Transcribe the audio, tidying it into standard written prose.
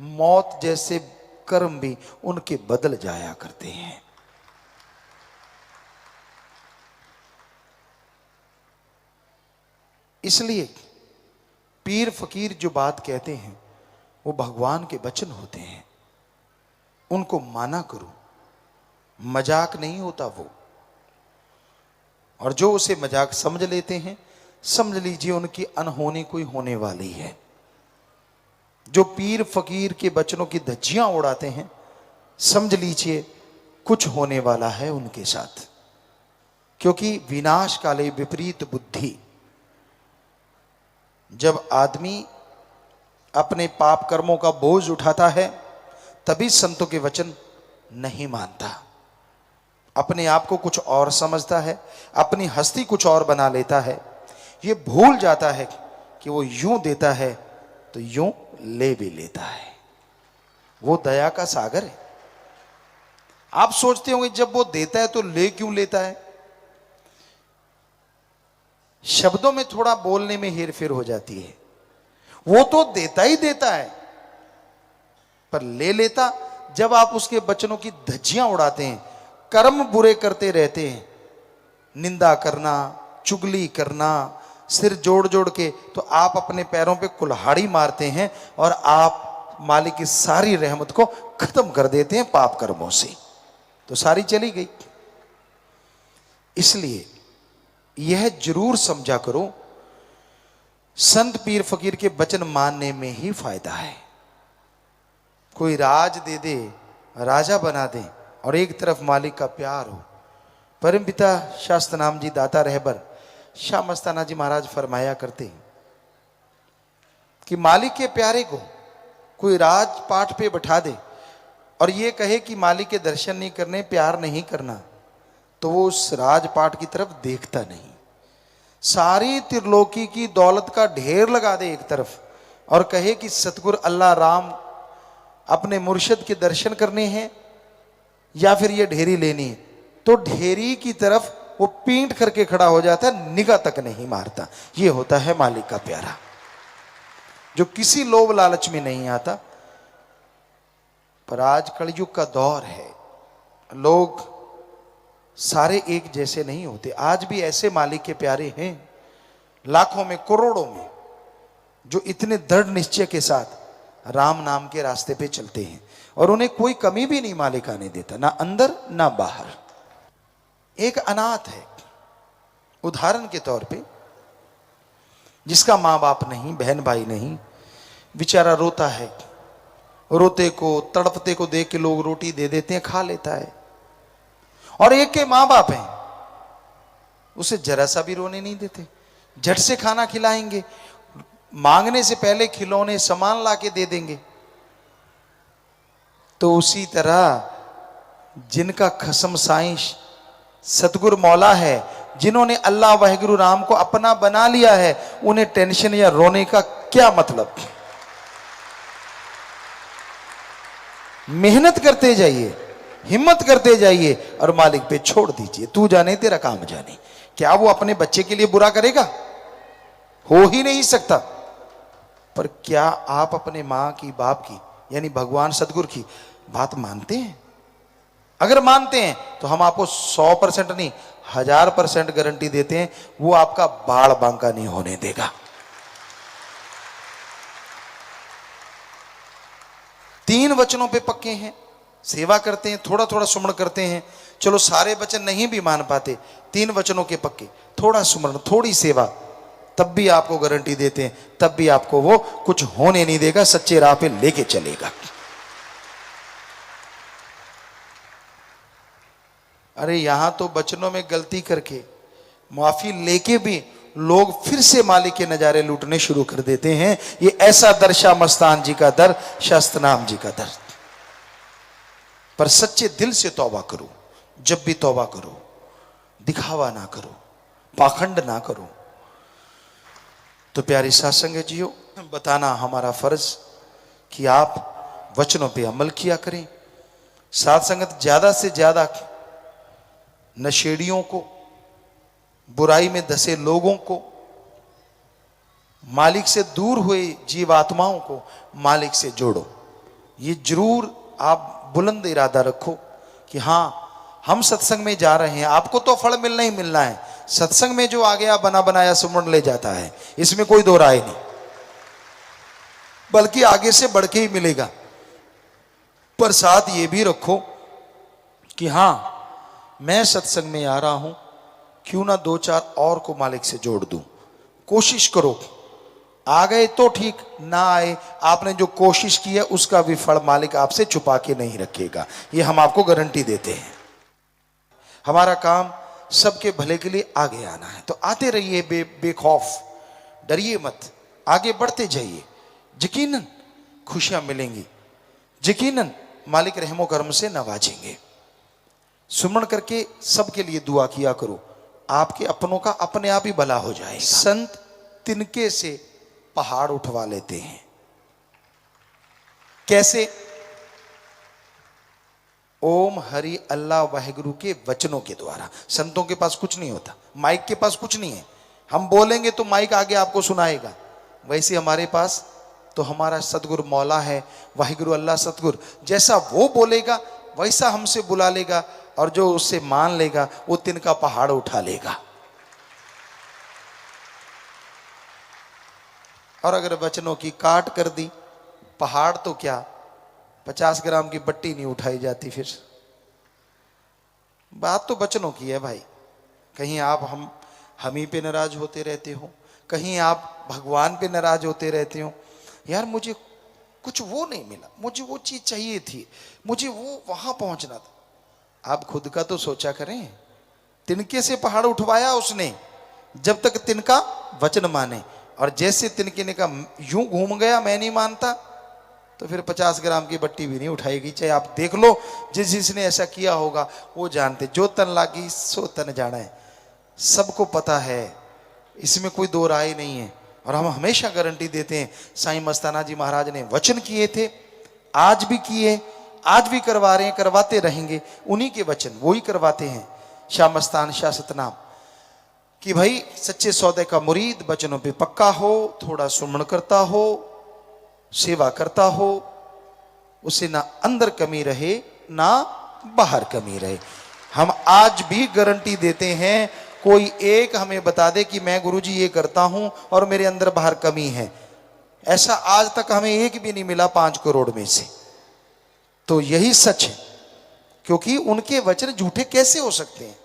मौत जैसे कर्म भी उनके बदल जाया करते हैं। इसलिए पीर फकीर जो बात कहते हैं वो भगवान के वचन होते हैं, उनको माना करो, मजाक नहीं होता वो। और जो उसे मजाक समझ लेते हैं, समझ लीजिए उनकी अनहोनी कोई होने वाली है। जो पीर फकीर के वचनों की धज्जियां उड़ाते हैं, समझ लीजिए कुछ होने वाला है उनके साथ। क्योंकि विनाश काले विपरीत बुद्धि, जब आदमी अपने पाप कर्मों का बोझ उठाता है तभी संतों के वचन नहीं मानता, अपने आप को कुछ और समझता है, अपनी हस्ती कुछ और बना लेता है। ये भूल जाता है कि वो यूं देता है तो यूं ले भी लेता है। वो दया का सागर है। आप सोचते होंगे जब वो देता है तो ले क्यों लेता है? शब्दों में थोड़ा बोलने में हेरफेर हो जाती है। वो तो देता ही देता है, पर ले लेता जब आप उसके वचनों की धज्जियां उड़ाते हैं, कर्म बुरे करते रहते हैं, निंदा करना, चुगली करना, सिर जोड़ जोड़ के, तो आप अपने पैरों पे कुल्हाड़ी मारते हैं और आप मालिक की सारी रहमत को खत्म कर देते हैं पाप कर्मों से, तो सारी चली गई। इसलिए यह जरूर समझा करो, संत पीर फकीर के वचन मानने में ही फायदा है। कोई राज दे दे, राजा बना दे, और एक तरफ मालिक का प्यार हो। परम पिता शास्त्र नाम जी दाता रहबर शाह मस्ताना जी महाराज फरमाया करते हैं कि मालिक के प्यारे को कोई राजपाट पे बैठा दे और ये कहे कि मालिक के दर्शन नहीं करने, प्यार नहीं करना, तो वो उस राजपाट की तरफ देखता नहीं। सारी त्रिलोकी की दौलत का ढेर लगा दे एक तरफ और कहे कि सतगुरु अल्लाह राम अपने मुर्शिद के दर्शन करने हैं या फिर ये ढेरी लेनी है, तो ढेरी की तरफ वो पींट करके खड़ा हो जाता है, निगाह तक नहीं मारता। ये होता है मालिक का प्यारा, जो किसी लोभ लालच में नहीं आता। पर आज कलयुग का दौर है, लोग सारे एक जैसे नहीं होते। आज भी ऐसे मालिक के प्यारे हैं, लाखों में करोड़ों में, जो इतने दृढ़ निश्चय के साथ राम नाम के रास्ते पे चलते हैं और उन्हें कोई कमी भी नहीं मालिक आने देता, ना अंदर ना बाहर। एक अनाथ है, उदाहरण के तौर पे, जिसका माँ बाप नहीं, बहन भाई नहीं, बेचारा रोता है, रोते को तड़पते को देख के लोग रोटी दे देते हैं, खा लेता है। और एक के माँ बाप हैं, उसे जरा सा भी रोने नहीं देते, झट से खाना खिलाएंगे, मांगने से पहले खिलौने सामान ला के दे देंगे। तो उसी तरह जिनका खसम साईं सतगुरु मौला है, जिन्होंने अल्लाह वाहिगुरु राम को अपना बना लिया है, उन्हें टेंशन या रोने का क्या मतलब? मेहनत करते जाइए, हिम्मत करते जाइए और मालिक पे छोड़ दीजिए। तू जाने तेरा काम जाने। क्या वो अपने बच्चे के लिए बुरा करेगा? हो ही नहीं सकता। पर क्या आप अपने मां की, बाप की, यानी भगवान सतगुरु की बात मानते हैं? अगर मानते हैं तो हम आपको 100% नहीं 1000% गारंटी देते हैं, वो आपका बाल बांका नहीं होने देगा। 3 वचनों पे पक्के हैं, सेवा करते हैं, थोड़ा थोड़ा सुमरण करते हैं। चलो सारे वचन नहीं भी मान पाते, 3 वचनों के पक्के, थोड़ा सुमरण, थोड़ी सेवा, तब भी आपको गारंटी देते हैं, तब भी आपको वो कुछ होने नहीं देगा, सच्चे राह पे लेके चलेगा। अरे यहां तो बचनों में गलती करके, माफी लेके भी लोग फिर से मालिक के नजारे लूटने शुरू कर देते हैं। ये ऐसा दर शाह मस्तान जी का दर, शास्त्र नाम जी का दर। पर सच्चे दिल से तौबा करो, जब भी तौबा करो, दिखावा ना करो, पाखंड ना करो। तो प्यारी साथ संगत जियो, बताना हमारा फर्ज कि आप वचनों पे अमल किया करें। साथ संगत ज्यादा से ज्यादा नशेड़ियों को, बुराई में धसे लोगों को, मालिक से दूर हुए जीवात्माओं को मालिक से जोड़ो। ये जरूर आप बुलंद इरादा रखो कि हाँ हम सत्संग में जा रहे हैं, आपको तो फल मिलना ही मिलना है। सत्संग में जो आ गया बना बनाया सुमरण ले जाता है, इसमें कोई दो राय नहीं, बल्कि आगे से बढ़ के ही मिलेगा। पर साथ ये भी रखो कि हाँ मैं सत्संग में आ रहा हूं, क्यों ना दो चार और को मालिक से जोड़ दूं। कोशिश करो, आ गए तो ठीक, ना आए आपने जो कोशिश की है उसका भी फल मालिक आपसे छुपा के नहीं रखेगा, ये हम आपको गारंटी देते हैं। हमारा काम सबके भले के लिए आगे आना है, तो आते रहिए बेखौफ, डरिए मत, आगे बढ़ते जाइए। यकीनन खुशियां मिलेंगी, यकीनन मालिक रहमो करम से नवाजेंगे। सुमरण करके सबके लिए दुआ किया करो, आपके अपनों का अपने आप ही भला हो जाएगा। संत तिनके से पहाड़ उठवा लेते हैं। कैसे? ओम हरि अल्लाह वाहिगुरु के वचनों के द्वारा। संतों के पास कुछ नहीं होता, माइक के पास कुछ नहीं है, हम बोलेंगे तो माइक आगे आपको सुनाएगा। वैसे हमारे पास तो हमारा सतगुरु मौला है, वाहिगुरु अल्लाह सतगुरु, जैसा वो बोलेगा वैसा हमसे बुला लेगा, और जो उससे मान लेगा वो तिनका पहाड़ उठा लेगा। और अगर वचनों की काट कर दी, पहाड़ तो क्या 50 ग्राम की बट्टी नहीं उठाई जाती। फिर बात तो वचनों की है भाई। कहीं आप हम ही पे नाराज होते रहते हो, कहीं आप भगवान पे नाराज होते रहते हो, यार मुझे कुछ वो नहीं मिला, मुझे वो चीज चाहिए थी, मुझे वो वहां पहुंचना था। आप खुद का तो सोचा करें। तिनके से पहाड़ उठवाया उसने, जब तक तिनका वचन माने, और जैसे तिनके ने कहा यूं घूम गया मैं नहीं मानता, तो फिर 50 ग्राम की बट्टी भी नहीं उठाएगी। चाहे आप देख लो, जिसने ऐसा किया होगा वो जानते, जो तन लागी सो तन जाना है, सबको पता है, इसमें कोई दो राय नहीं है। और हम हमेशा गारंटी देते हैं, साईं मस्ताना जी महाराज ने वचन किए थे, आज भी किए, आज भी करवा रहे हैं, करवाते रहेंगे। उन्हीं के वचन वो ही करवाते हैं। शाह मस्तान शाह सतनाम कि भाई सच्चे सौदे का मुरीद वचनों पे पक्का हो, थोड़ा सुमरण करता हो, सेवा करता हो, उसे ना अंदर कमी रहे ना बाहर कमी रहे। हम आज भी गारंटी देते हैं, कोई एक हमें बता दे कि मैं गुरुजी ये करता हूं और मेरे अंदर बाहर कमी है, ऐसा आज तक हमें एक भी नहीं मिला 5 करोड़ में से। तो यही सच है, क्योंकि उनके वचन झूठे कैसे हो सकते हैं।